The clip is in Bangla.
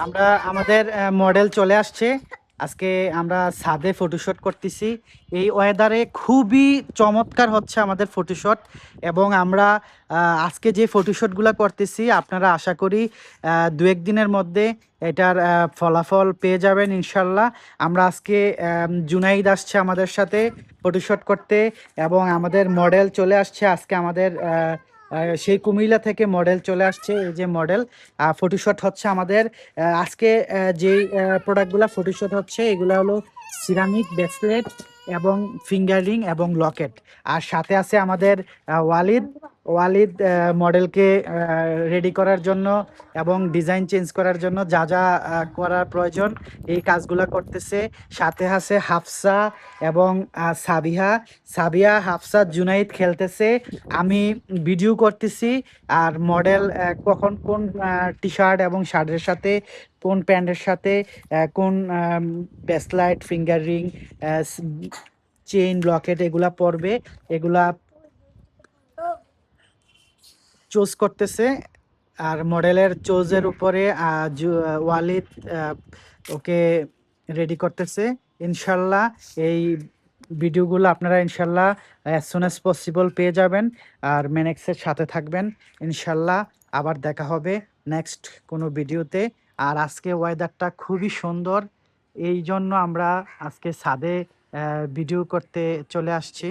আমরা আমাদের মডেল চলে আসছে। আজকে আমরা ছাদে ফটোশুট করতেছি। এই ওয়েদারে খুবই চমৎকার হচ্ছে আমাদের ফটোশুট। এবং আমরা আজকে যে ফটোশুটগুলো করতেছি আপনারা আশা করি দু এক দিনের মধ্যে এটার ফলাফল পেয়ে যাবেন ইনশাল্লাহ। আমরা আজকে জুনাইদ আসছে আমাদের সাথে ফটোশুট করতে, এবং আমাদের মডেল চলে আসছে আজকে আমাদের সেই কুমিল্লা থেকে মডেল চলে আসছে। এই যে মডেল ফটোশুট হচ্ছে আমাদের আজকে যেই প্রোডাক্টগুলো ফটোশুট হচ্ছে এগুলো হলো সিরামিক ব্রেসলেট এবং ফিঙ্গারিং এবং লকেট। আর সাথে আছে আমাদের ওয়ালিদ ওয়ালিদ মডেলকে রেডি করার জন্য এবং ডিজাইন চেঞ্জ করার জন্য যা যা করার প্রয়োজন এই কাজগুলো করতেছে। সাথে আছে হাফসা এবং সাবিহা। সাবিয়া, হাফসা, জুনাইদ খেলতেছে, আমি ভিডিও করতেছি। আর মডেল কখন কোন টি শার্ট এবং শার্টের সাথে কোন প্যান্টের সাথে কোন bracelet, finger ring, chain, Locket এগুলা পরবে, এগুলা চুজ করতেছে। আর মডেলের চোজের উপরে ওয়ালিদ ওকে রেডি করতেছে। ইনশাল্লাহ এই ভিডিওগুলো আপনারা ইনশাল্লাহ অ্যাজ সুন অ্যাজ পসিবল পেয়ে যাবেন। আর মেনেক্সের সাথে থাকবেন ইনশাল্লাহ। আবার দেখা হবে নেক্সট কোনো ভিডিওতে। আর আজকে ওয়েদারটা খুবই সুন্দর, এই জন্য আমরা আজকে ছাদে ভিডিও করতে চলে আসছি।